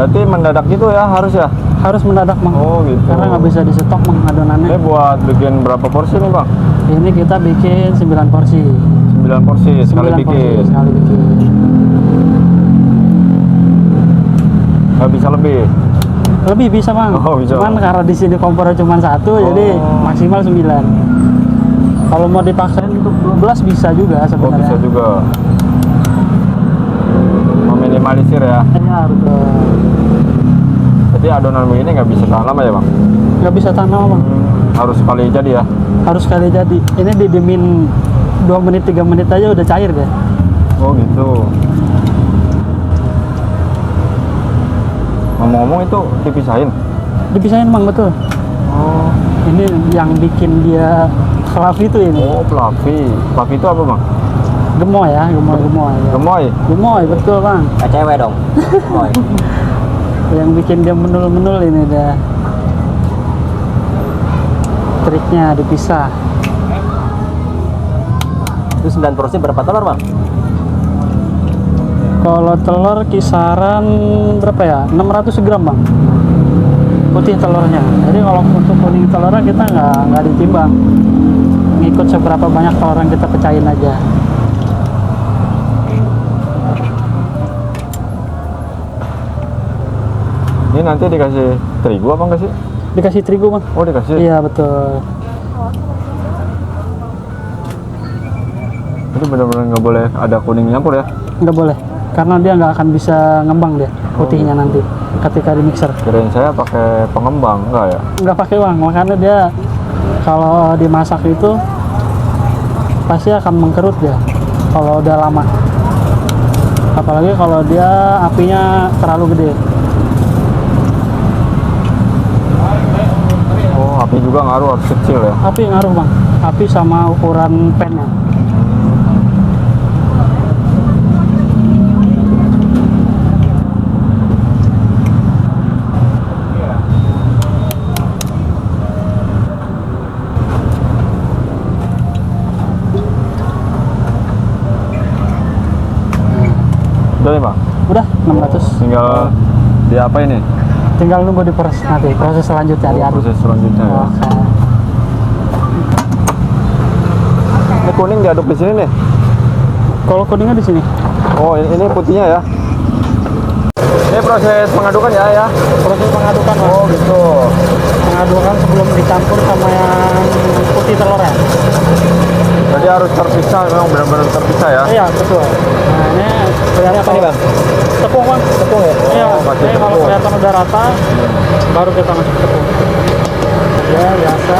Berarti mendadak gitu ya, harus ya? Harus mendadak bang. Oh gitu. Karena nggak bisa di stok bang adonannya. Ini buat bikin berapa porsi nih bang? Ini kita bikin 9 porsi. 9 porsi sekali 9 bikin. porsi sekali bikin. Nggak bisa lebih? Lebih bisa bang. Oh, bisa. Cuman karena di sini kompornya cuma 1, jadi maksimal 9. Kalau mau dipaksain untuk 12 bisa juga Oh sebenarnya. bisa juga. Meminimalisir ya. Iya betul. Jadi adonan mie ini nggak bisa tahan lama ya bang? Nggak bisa tahan lama bang. Harus sekali jadi ya? Harus sekali jadi. Ini didiemin 2 menit 3 menit aja udah cair deh. Oh gitu. Ngomong-ngomong itu dipisahin? Dipisahin bang betul. Oh. Ini yang bikin dia fluffy itu ini. Oh fluffy. Fluffy itu apa bang? Gemoy ya, gemoy. Gemoy? Gemoy betul bang. Cewek dong. Yang bikin dia menul-menul ini dah. Triknya dipisah. Itu 9 porsi berapa telur bang? Kalau telur kisaran berapa ya? 600 gram bang. Putih telurnya. Jadi kalau untuk kuning telurnya kita nggak ditimbang. Ngikut seberapa banyak telur yang kita pecahin aja. Ini nanti dikasih terigu apa enggak sih? Dikasih terigu bang. Oh dikasih? Iya betul. Itu benar-benar nggak boleh ada kuning nyampur ya? Nggak boleh. Karena dia nggak akan bisa ngembang dia putihnya nanti ketika di mixer. Kirain saya pakai pengembang, enggak ya? Nggak pakai bang, makanya dia kalau dimasak itu pasti akan mengkerut dia kalau udah lama. Apalagi kalau dia apinya terlalu gede. Oh api juga ngaruh, harus kecil ya? Api ngaruh bang, api sama ukuran pannya. Udah nih bang? Udah 600. Tinggal di apa ini? Tinggal nunggu di proses nanti, proses selanjutnya diaduk. Proses selanjutnya ya? Oke. Ini kuning diaduk di sini nih? Kalau kuningnya di sini. Oh ini putihnya ya? Ini proses pengadukan ya? Proses pengadukan bang. Oh gitu. Pengadukan sebelum dicampur sama yang putih telurnya. Jadi harus terpisah, memang benar-benar terpisah ya? Iya betul. Nah ini kelihatan Apa nih bang? tepung bang. Tepung ya? Iya. pakai Ini kalau tepung. kelihatan udah rata, baru kita masuk tepung. Ya biasa.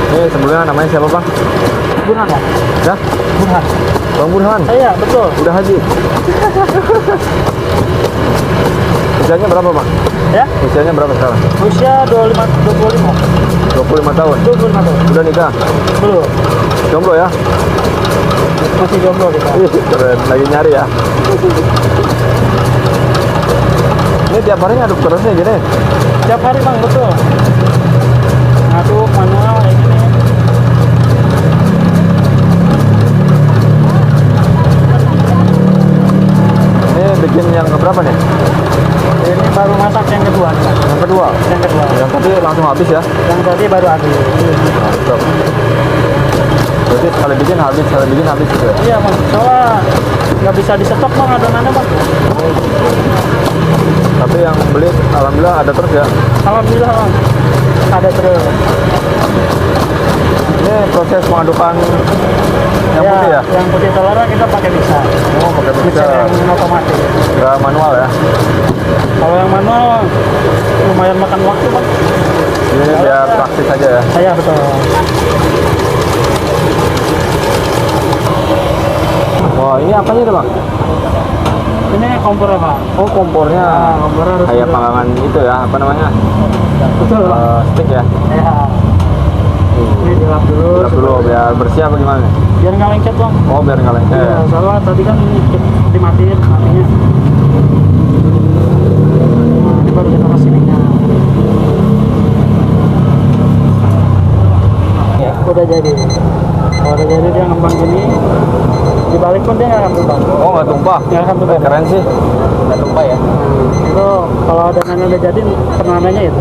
Ini sebelumnya namanya siapa bang? Burhan bang. Ya? Burhan. Bang Burhan? Iya betul. Udah haji? Usianya berapa bang? Ya. Usianya berapa sekarang? Usia 25 25 tahun? 25 tahun. Udah nikah? Belum. Jomblo ya? Masih jomblo kita. Ih, keren. Lagi nyari ya? Ini tiap hari ngaduk terus nih gini? Tiap hari bang betul. Ngaduk manual kayak gini. Ini bikin yang keberapa nih? Ini baru masak yang kedua nih, Bang. Yang kedua? Yang kedua. Yang tadi langsung habis ya? Yang tadi baru habis. Mantap. Berarti sekali bikin habis gitu ya? Iya bang, soalnya nggak bisa disetok bang adonannya bang. Tapi yang beli alhamdulillah ada terus ya? Alhamdulillah bang, ada terus. Ini proses pengadukan yang Ya, putih ya? Yang putih telurnya kita pakai bisa. Oh pakai Bisa bisa, yang otomatis. nggak manual ya? Kalau yang manual lumayan makan waktu bang. Ini biar praktis aja ya? Saya betul. Wah ini apa sih bang? Ini kompor bang. Oh kompornya Kompornya harus kayak ada. panggangan itu ya, apa namanya? Betul bang. Stick ya? Ya. Ini dilap dulu. Dilap dulu biar bersih apa gimana nih? Biar nggak lengket bang. Oh biar nggak lengket. Ya, soalnya tadi kan dimatiin matinya. Nah, ini baru kita kasih minyak. Ya. Udah jadi. Kalau Udah jadi dia ngembang gini, dibalik pun dia nggak akan tumpah. Oh, nggak tumpah. Nggak akan tumpah. Keren sih. Nggak lupa ya. Itu kalau adonan udah jadi penananya itu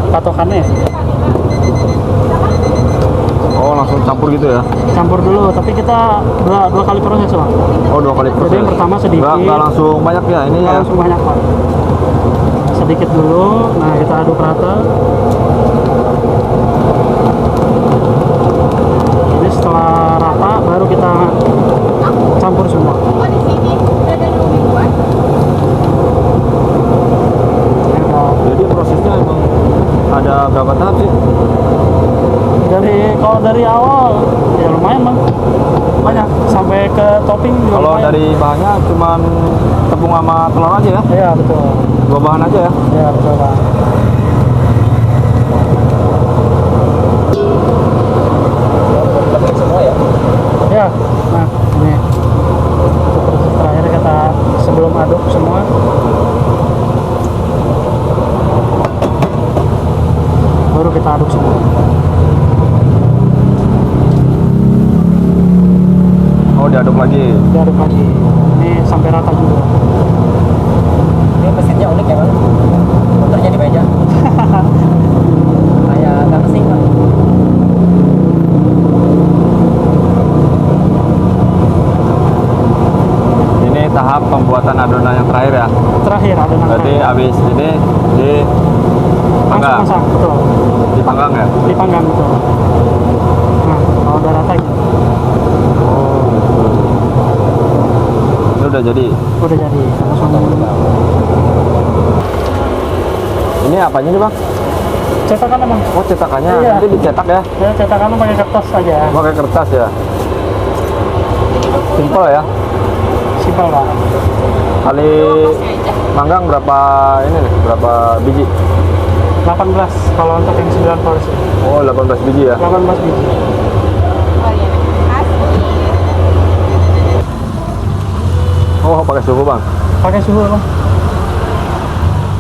patokannya Oh, langsung campur gitu ya? campur dulu, tapi kita dua kali proses Bang. Oh, 2 kali proses. Jadi yang pertama sedikit, Nggak langsung banyak ya ini nggak ya? langsung banyak Pak. Sedikit dulu, nah kita aduk rata. Jadi setelah rata baru kita campur semua. Ini udah. Jadi prosesnya emang ada berapa tahap sih? Kalau dari awal ya lumayan Bang, banyak sampai ke topping juga Kalau lumayan. dari bahannya cuman tepung sama telur aja ya? Iya betul, 2 bahan aja ya? iya betul Bang. Tapi semua ya. Ya, nah ini untuk proses terakhir kita sebelum aduk semua. Baru kita aduk semua. Oh, diaduk lagi. Diaduk lagi. Ini sampai rata juga. Ini mesinnya unik ya bang. Motornya di meja. Kayak nggak mesin bang. Ini tahap pembuatan adonan yang terakhir ya? Terakhir adonan Berarti terakhir. habis ini di Langsung panggang? masak, betul. Dipanggang ya? Dipanggang betul. Nah, kalau udah rata gitu, Oh, gitu. Ini udah jadi. udah jadi. Langsung Ini apanya nih bang? cetakan emang. Oh, cetakannya. Iya. Nanti dicetak ya? Ya, cetakan pakai kertas aja. Pakai kertas ya? Simpel ya? Simpel Pak. Kali manggang berapa ini nih? Berapa biji? 18 kalau untuk yang 9 porsi. Oh, 18 biji ya? 18 biji. Oh, pakai suhu bang? Pakai suhu Bang.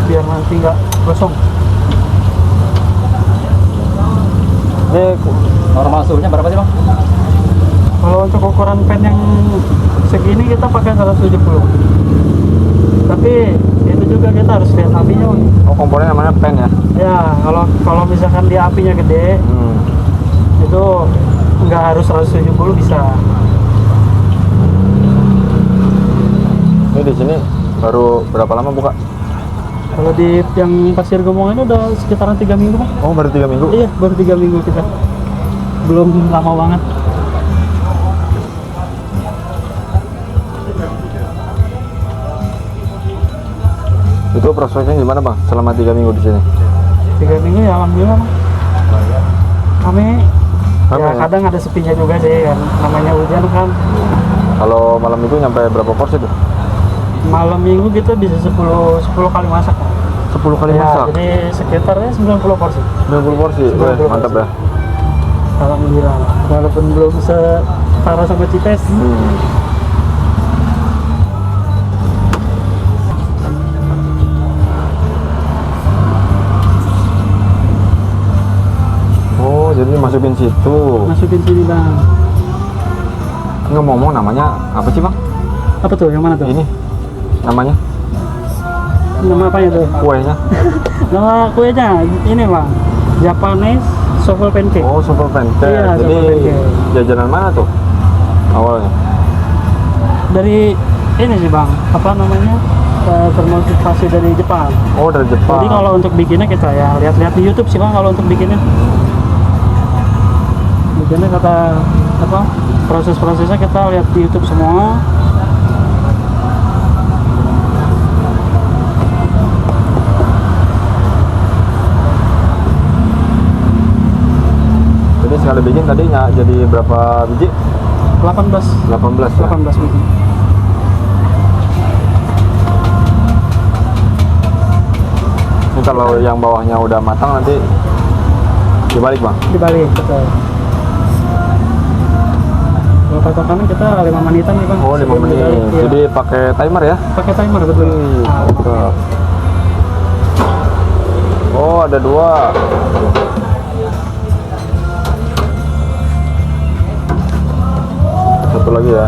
Biar nanti nggak gosong. Ini Normal suhunya berapa sih bang? Kalau untuk ukuran pen yang segini kita pakai 170. Tapi itu juga kita harus lihat apinya Bang. oh, komponen namanya pen ya? Ya, kalau misalkan dia apinya gede, itu nggak harus 170 bisa. Ini di sini baru berapa lama buka? Kalau di yang Pasir Gomong ini udah sekitaran 3 minggu Bang. Oh, baru 3 minggu? Iya, baru 3 minggu kita. Belum lama banget. Itu prosesnya gimana bang? Selama 3 minggu di sini? 3 minggu ya alhamdulillah Bang. Kami Rame ya ya? kadang ada sepinya juga sih kan. Namanya hujan kan. Kalau malam itu nyampe berapa porsi tuh? Malam minggu kita bisa 10 kali masak. 10 kali Ya, masak? jadi sekitarnya 90 porsi. 90 porsi? 90 Weh, mantap porsi. ya? Alhamdulillah. Walaupun belum setara sama Cipes. Oh, jadi masukin situ. Masukin sini Bang. Ngomong namanya apa sih bang? Apa tuh? Yang mana tuh? Ini namanya? Nama apanya tuh? Kuenya? Nama kuenya ini Bang. Japanese Souffle Pancake. Oh, super pancake. Iya, Jadi super pancake. jajanan mana tuh awalnya? Dari ini sih Bang, apa namanya? Termotivasi dari Jepang. Oh, dari Jepang. Jadi kalau untuk bikinnya kita ya lihat-lihat di YouTube sih Bang kalau untuk bikinnya. Bikinnya kata apa? Proses-prosesnya kita lihat di YouTube semua. Jadi sekali bikin tadi jadi berapa biji? 18 18 ya? 18 biji. Ini kalau yang bawahnya udah matang nanti dibalik bang? Dibalik betul. Kalau patokannya kita 5 menitan nih Bang. Oh, 5 Sebelum menit. dibalik, iya. Jadi pakai timer ya? Pakai timer betul. Wih, Nah, mantap. Oh, ada 2. lagi ya.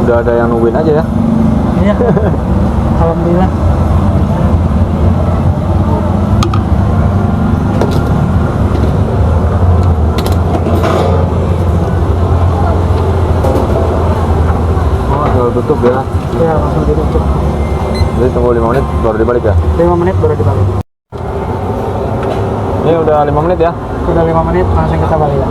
Udah ada yang nungguin aja ya. Iya. Alhamdulillah. Oh, tinggal tutup ya. Iya, langsung ditutup. Jadi tunggu 5 menit baru dibalik ya. 5 menit baru dibalik. Ini udah 5 menit ya. Udah 5 menit langsung kita balik ya.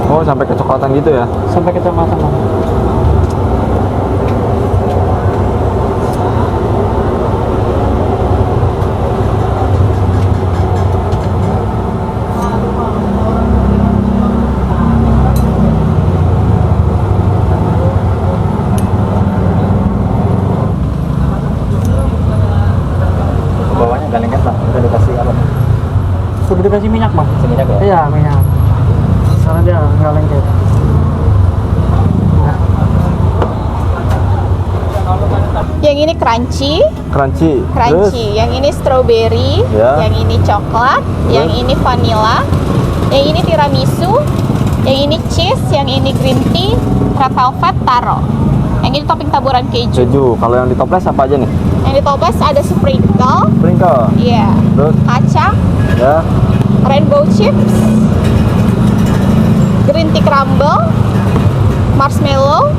Oh, sampai kecoklatan gitu ya. Sampai kecamatan. Bang. Bawahnya nggak lengket Bang, udah dikasih apa? Sudah dikasih minyak bang? Seminyak ya? Iya minyak. Karena dia nggak lengket. Yang ini crunchy, Crunchy. crunchy. Yang ini strawberry, Ya. yang ini coklat, yang ini vanilla, yang ini tiramisu, yang ini cheese, yang ini green tea, red velvet, taro. Yang ini topping taburan keju. Keju. Kalau yang di toples apa aja nih? Yang di toples ada sprinkle, Sprinkle. iya, Terus kacang, ya. rainbow chips, green tea crumble, marshmallow,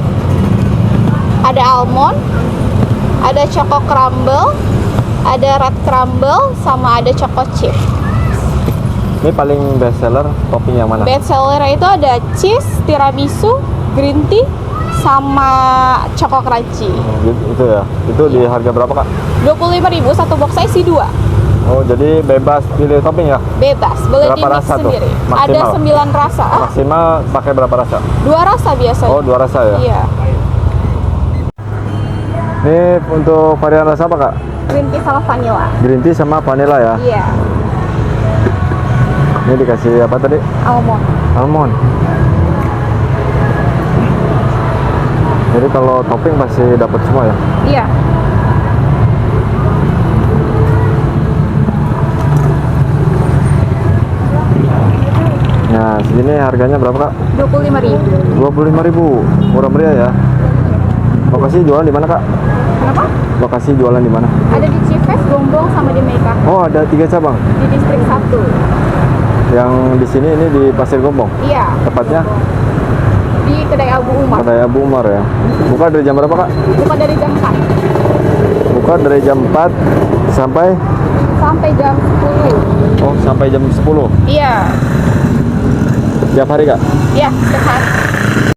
ada almond, ada choco crumble, ada red crumble, sama ada choco chip. Ini paling best seller topping yang mana? Best seller itu ada cheese, tiramisu, green tea, sama choco crunchy. Itu ya. Itu di harga berapa kak? 25.000 satu box saya isi 2. Oh, jadi bebas pilih topping ya? Bebas, boleh Berapa di mix rasa tuh? sendiri. Maksimal? Ada 9 rasa. Ah, Maksimal pakai berapa rasa? 2 rasa biasanya. Oh, 2 rasa ya? Iya. Ini untuk varian rasa apa kak? Green tea sama vanilla. Green tea sama vanilla ya? Iya. Ini dikasih apa tadi? Almond. Almond. Jadi kalau topping pasti dapat semua ya? Iya. Nah, segini harganya berapa kak? 25.000. 25.000. Murah meriah ya. Lokasi jualan di mana kak? Kenapa? Lokasi jualan di mana? Ada di Cives, Gongbong, sama di Meikarta. Oh, ada 3 cabang. Di distrik 1. Yang di sini ini di Pasir Gombong. Iya. Tepatnya Di Kedai Abu Umar. Kedai Abu Umar ya. Buka dari jam berapa kak? Buka dari jam 4 Buka dari jam 4 sampai sampai jam 10. oh sampai jam 10. Iya. Tiap hari kak? Iya, setiap hari.